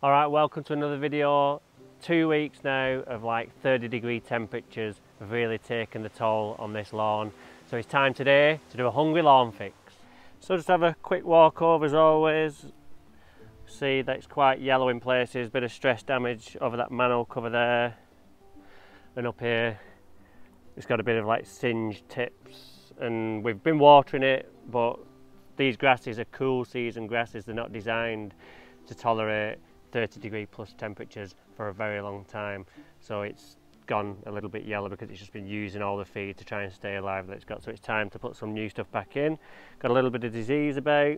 Alright, welcome to another video. 2 weeks now of like 30-degree temperatures have really taken the toll on this lawn. So it's time today to do a hungry lawn fix. So just have a quick walk over as always. See that it's quite yellow in places, bit of stress damage over that manhole cover there. And up here, it's got a bit of like singed tips. And we've been watering it, but these grasses are cool season grasses. They're not designed to tolerate 30-degree plus temperatures for a very long time, so it's gone a little bit yellow because it's just been using all the feed to try and stay alive that it's got. So it's time to put some new stuff back in. Got a little bit of disease about,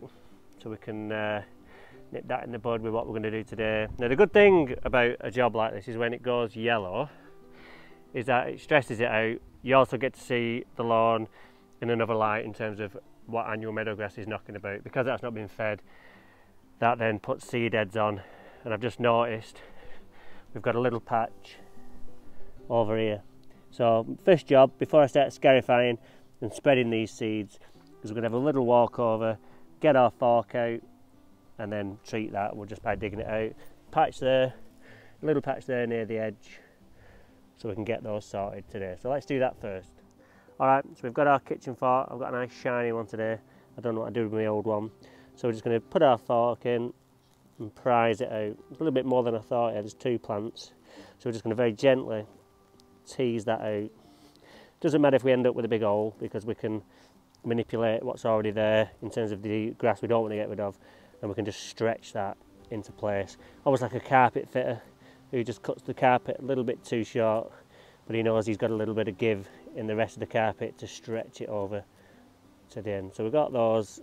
so we can nip that in the bud with what we're going to do today. Now the good thing about a job like this is when it goes yellow is that it stresses it out. You also get to see the lawn in another light in terms of what annual meadowgrass is knocking about. Because that's not been fed, that then puts seed heads on. And I've just noticed we've got a little patch over here. So first job before I start scarifying and spreading these seeds is we're going to have a little walk over, get our fork out and then treat that. We'll just by digging it out. Patch there, a little patch there near the edge, so we can get those sorted today. So let's do that first. Alright, so we've got our kitchen fork. I've got a nice shiny one today. I don't know what I do with my old one. So we're just going to put our fork in and prise it out. It's a little bit more than I thought. There's 2 plants, so we're just going to very gently tease that out. Doesn't matter if we end up with a big hole because we can manipulate what's already there in terms of the grass we don't want to get rid of, and we can just stretch that into place, almost like a carpet fitter who just cuts the carpet a little bit too short, but he knows he's got a little bit of give in the rest of the carpet to stretch it over to the end. So we've got those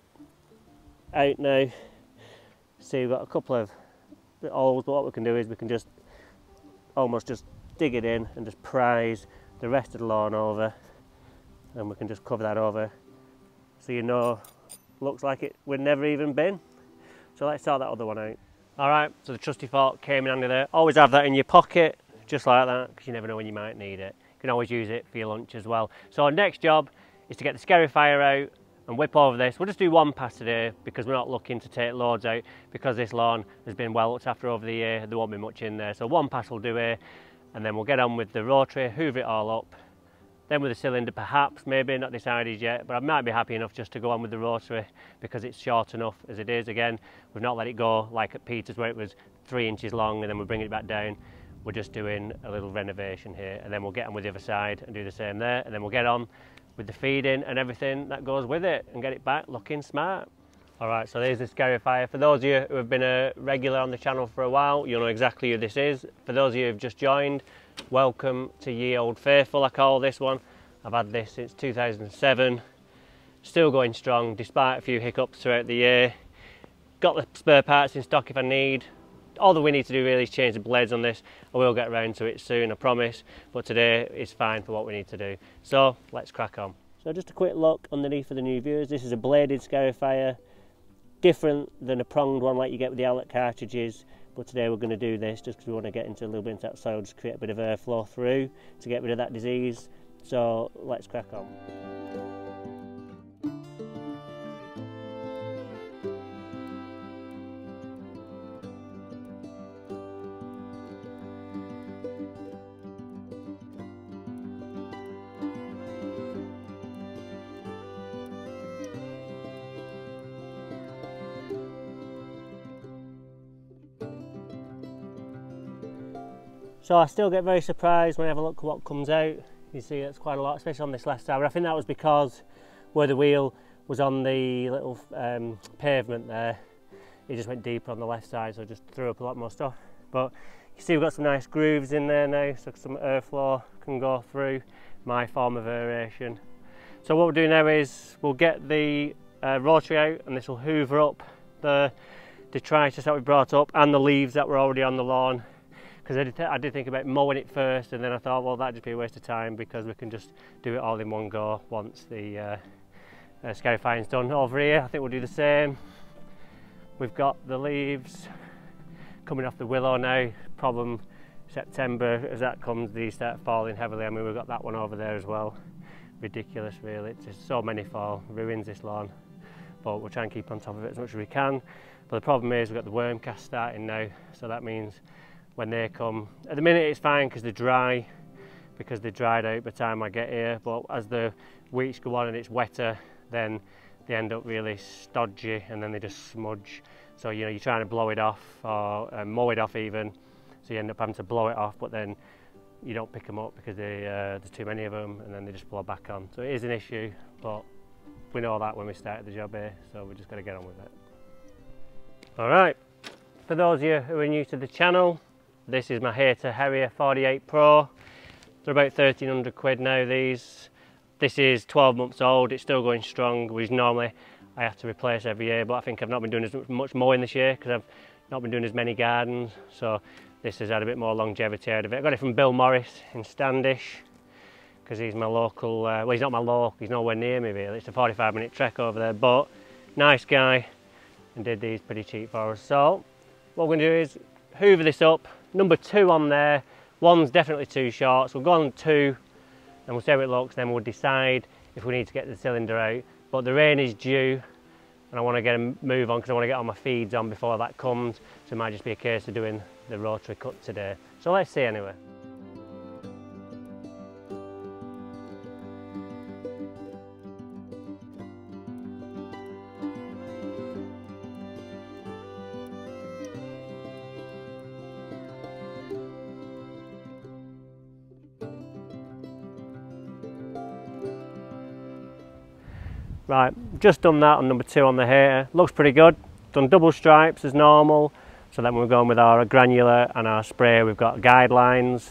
out now. See, we've got a couple of holes, but what we can do is we can just almost just dig it in and just prise the rest of the lawn over, and we can just cover that over so you know, looks like it would never even been. So let's sort that other one out. Alright, so the trusty fork came in handy there. Always have that in your pocket, just like that, because you never know when you might need it. You can always use it for your lunch as well. So our next job is to get the scarifier out and whip over this. We'll just do one pass today because we're not looking to take loads out, because this lawn has been well looked after over the year. There won't be much in there, so one pass will do here, and then we'll get on with the rotary, hoover it all up, then with the cylinder perhaps, maybe, not decided yet, but I might be happy enough just to go on with the rotary because it's short enough as it is. Again, we've not let it go like at Peter's where it was 3 inches long and then we're bringing it back down. We're just doing a little renovation here, and then we'll get on with the other side and do the same there, and then we'll get on with the feeding and everything that goes with it and get it back looking smart. Alright, so there's the scarifier. For those of you who have been a regular on the channel for a while, you'll know exactly who this is. For those of you who have just joined, welcome to Ye Old Faithful, I call this one. I've had this since 2007, still going strong despite a few hiccups throughout the year. Got the spare parts in stock if I need. All that we need to do really is change the blades on this. I will get around to it soon, I promise, but today is fine for what we need to do. So let's crack on. So just a quick look underneath for the new viewers. This is a bladed scarifier, different than a pronged one like you get with the outlet cartridges, but today we're going to do this just because we want to get into a little bit into that soil, just create a bit of airflow through to get rid of that disease. So let's crack on. So I still get very surprised when I have a look at what comes out. You see that's quite a lot, especially on this left side. But I think that was because where the wheel was on the little pavement there, it just went deeper on the left side, so it just threw up a lot more stuff. But you see we've got some nice grooves in there now, so some airflow can go through, my form of aeration. So what we'll do now is we'll get the rotary out, and this will hoover up the detritus that we brought up and the leaves that were already on the lawn. Because I did think about mowing it first, and then I thought, well, that'd just be a waste of time because we can just do it all in one go once the scarifying's done. Over here, I think we'll do the same. We've got the leaves coming off the willow now. Problem September, as that comes, these start falling heavily. I mean, we've got that one over there as well. Ridiculous, really. It's just so many fall, ruins this lawn. but we'll try and keep on top of it as much as we can. But the problem is we've got the worm cast starting now, so that means when they come, at the minute it's fine because they're dry, because they dried out by the time I get here, but as the weeks go on and it's wetter, then they end up really stodgy and then they just smudge. So you know, you're trying to blow it off or mow it off even, so you end up having to blow it off, but then you don't pick them up because there's too many of them and then they just blow back on. So it is an issue, but we know that when we started the job here, so we're just going to get on with it. Alright, for those of you who are new to the channel, this is my Hibbert Harrier 48 Pro. They're about 1,300 quid now, these. This is 12 months old, it's still going strong, which normally I have to replace every year, but I think I've not been doing as much mowing this year because I've not been doing as many gardens, so this has had a bit more longevity out of it. I got it from Bill Morris in Standish because he's my local, well, he's not my local, he's nowhere near me really. It's a 45-minute trek over there, but nice guy and did these pretty cheap for us. So what we're going to do is hoover this up. Number 2 on there, 1's definitely too short, so we'll go on 2 and we'll see how it looks, then we'll decide if we need to get the cylinder out. But the rain is due and I want to get a move on because I want to get all my feeds on before that comes, so it might just be a case of doing the rotary cut today. So let's see anyway. Right, just done that on number 2 on the hair. Looks pretty good. Done double stripes as normal. So then we're going with our granular and our spray, we've got guidelines.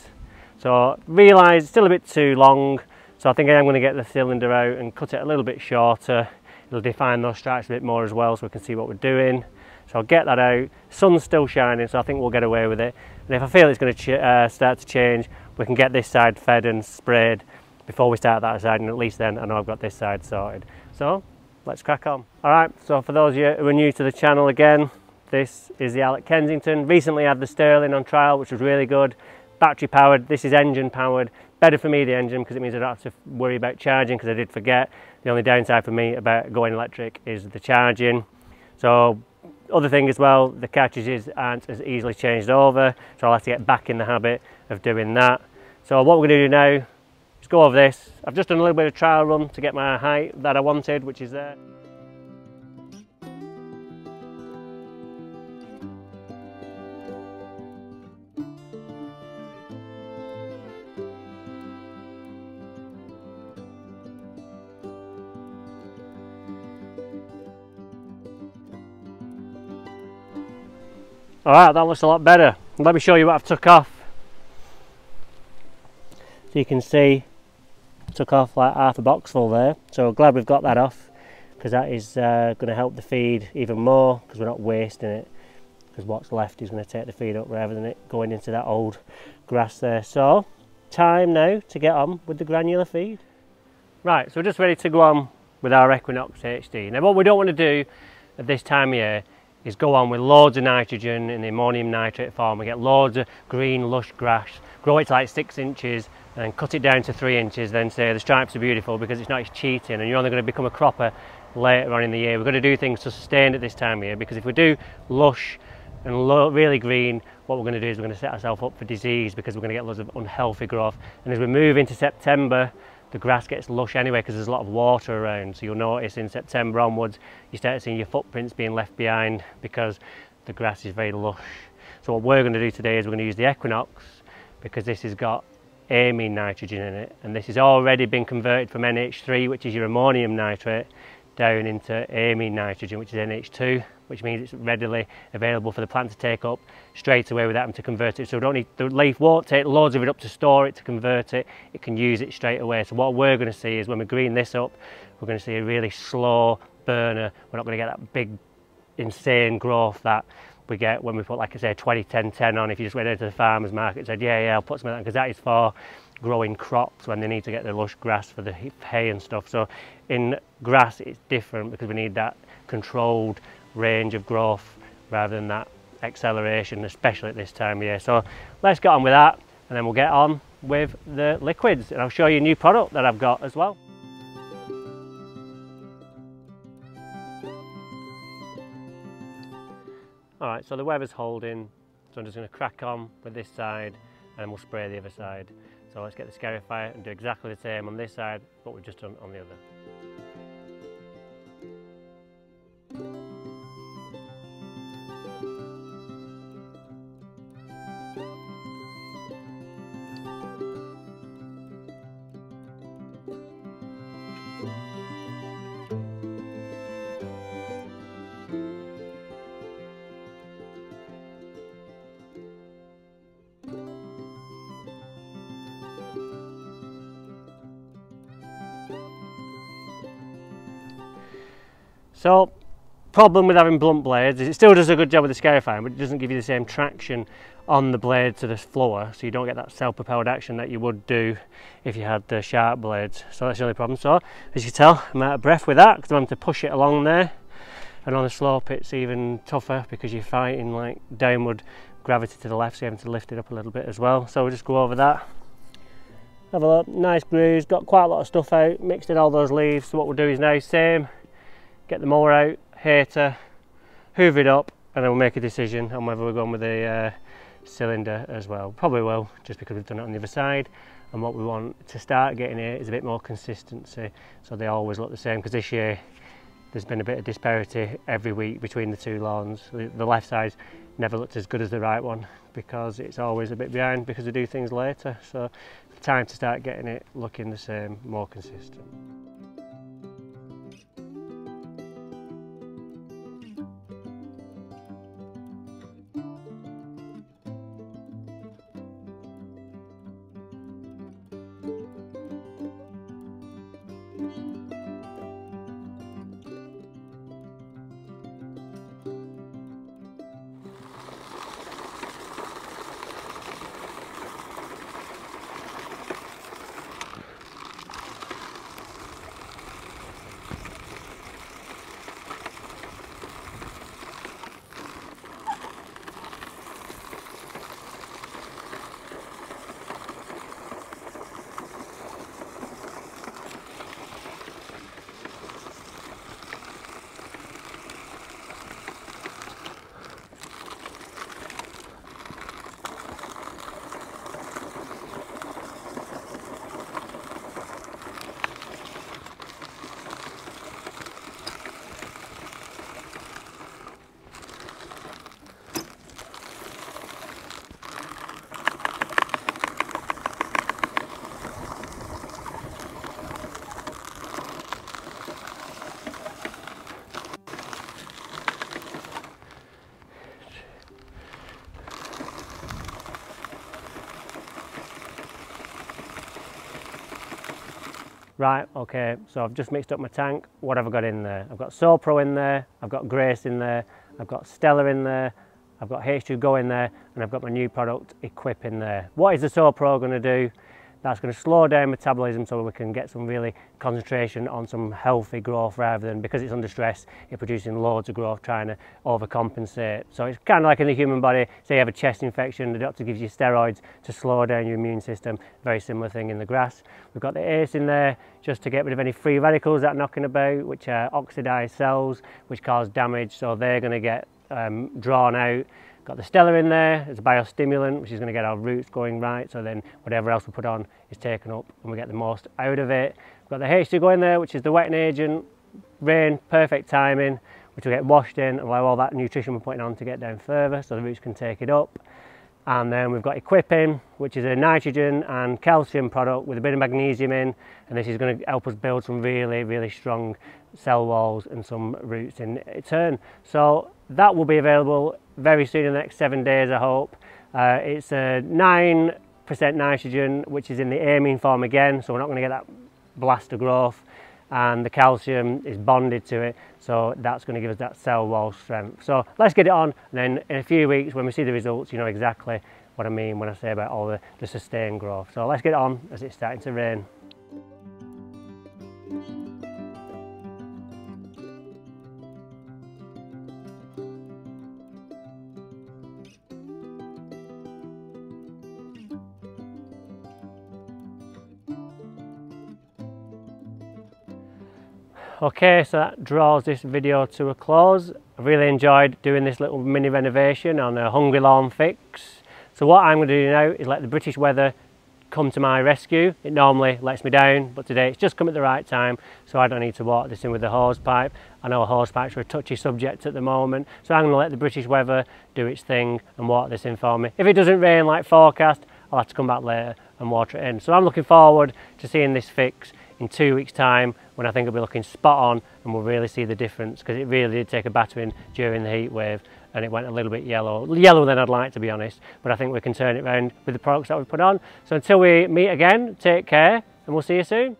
So realise it's still a bit too long, so I think I am going to get the cylinder out and cut it a little bit shorter. It'll define those stripes a bit more as well so we can see what we're doing. So I'll get that out. Sun's still shining, so I think we'll get away with it. And if I feel it's going to start to change, we can get this side fed and sprayed before we start that side, and at least then I know I've got this side sorted. So let's crack on. Alright, so for those of you who are new to the channel again, this is the Alec Kensington. Recently had the Sterling on trial, which was really good. Battery powered, this is engine powered. Better for me, the engine, because it means I don't have to worry about charging, because I did forget. The only downside for me about going electric is the charging. So other thing as well, the cartridges aren't as easily changed over, so I'll have to get back in the habit of doing that. So what we're going to do now is go over this. I've just done a little bit of trial run to get my height that I wanted, which is there. Alright, that looks a lot better. Let me show you what I've took off. So you can see I took off like half a box full there, so glad we've got that off, because that is going to help the feed even more, because we're not wasting it, because what's left is going to take the feed up rather than it going into that old grass there. So time now to get on with the granular feed. Right, so we're just ready to go on with our Equinox HD. Now what we don't want to do at this time of year is go on with loads of nitrogen in the ammonium nitrate form. We get loads of green lush grass, grow it to like 6 inches and cut it down to 3 inches, then say the stripes are beautiful, because it's cheating and you're only going to become a cropper later on in the year. We're going to do things to sustain at this time of year, because if we do lush and really green, what we're going to do is we're going to set ourselves up for disease, because we're going to get loads of unhealthy growth. And as we move into September, the grass gets lush anyway because there's a lot of water around, so you'll notice in September onwards you start seeing your footprints being left behind because the grass is very lush. So what we're going to do today is we're going to use the Equinox, because this has got amine nitrogen in it, and this has already been converted from NH3, which is your ammonium nitrate, down into amine nitrogen, which is NH2, which means it's readily available for the plant to take up straight away without having to convert it. So we don't need, the leaf won't take loads of it up to store it, to convert it, it can use it straight away. So what we're going to see is when we green this up, we're going to see a really slow burner. We're not going to get that big insane growth that we get when we put, like I say, 20-10-10 on. If you just went into the farmer's market and said, yeah, I'll put some of that, because that is for growing crops when they need to get the lush grass for the hay and stuff. So in grass it's different, because we need that controlled range of growth rather than that acceleration, especially at this time of year. So let's get on with that, and then we'll get on with the liquids, and I'll show you a new product that I've got as well. Right, so the weather's holding, so I'm just going to crack on with this side and then we'll spray the other side. So let's get the scarifier and do exactly the same on this side, but we've just done on the other. So, problem with having blunt blades is it still does a good job with the scarifier, but it doesn't give you the same traction on the blade to the floor, so you don't get that self-propelled action that you would do if you had the sharp blades. So that's the only problem. So, as you can tell, I'm out of breath with that because I'm having to push it along there, and on the slope it's even tougher because you're fighting like downward gravity to the left, so you're having to lift it up a little bit as well. So we'll just go over that. Have a look, nice breeze, got quite a lot of stuff out, mixed in all those leaves. So what we'll do is now same. Get the mower out, hater, hoover it up, and then we'll make a decision on whether we're going with a cylinder as well. Probably will, just because we've done it on the other side. And what we want to start getting here is a bit more consistency, so they always look the same. Because this year there's been a bit of disparity every week between the two lawns. The left side never looked as good as the right one because it's always a bit behind because we do things later. So time to start getting it looking the same, more consistent. Right, okay, so I've just mixed up my tank. What have I got in there? I've got Sopro in there, I've got Grace in there, I've got Steller in there, I've got H2Go in there, and I've got my new product, Equip, in there. What is the Sopro going to do? That's going to slow down metabolism so we can get some really concentration on some healthy growth rather than, because it's under stress, it's producing loads of growth trying to overcompensate. So it's kind of like in the human body, say you have a chest infection, the doctor gives you steroids to slow down your immune system. Very similar thing in the grass. We've got the ACE in there just to get rid of any free radicals that are knocking about, which are oxidized cells, which cause damage, so they're going to get drawn out. Got the Steller in there as a biostimulant, which is going to get our roots going right, so then whatever else we put on is taken up and we get the most out of it. We've got the H2Go in there, which is the wetting agent, rain, perfect timing, which will get washed in and allow all that nutrition we're putting on to get down further so the roots can take it up. And then we've got Equip in, which is a nitrogen and calcium product with a bit of magnesium in, and this is going to help us build some really, really strong cell walls and some roots in turn. So that will be available very soon in the next 7 days, I hope. It's a 9% nitrogen, which is in the amine form again, so we're not going to get that blast of growth, and the calcium is bonded to it, so that's going to give us that cell wall strength. So let's get it on, and then in a few weeks when we see the results, you know exactly what I mean when I say about all the sustained growth. So let's get it on as it's starting to rain. Okay, so that draws this video to a close. I've really enjoyed doing this little mini renovation on a Hungry Lawn Fix. So what I'm going to do now is let the British weather come to my rescue. It normally lets me down, but today it's just come at the right time, so I don't need to water this in with a hose pipe. I know hose pipes are a touchy subject at the moment, so I'm going to let the British weather do its thing and water this in for me. If it doesn't rain like forecast, I'll have to come back later and water it in. So I'm looking forward to seeing this fix in 2 weeks' time, when I think it'll be looking spot on and we'll really see the difference, because it really did take a battering during the heat wave and it went a little bit yellower than I'd like, to be honest, but I think we can turn it around with the products that we've put on. So until we meet again, take care and we'll see you soon.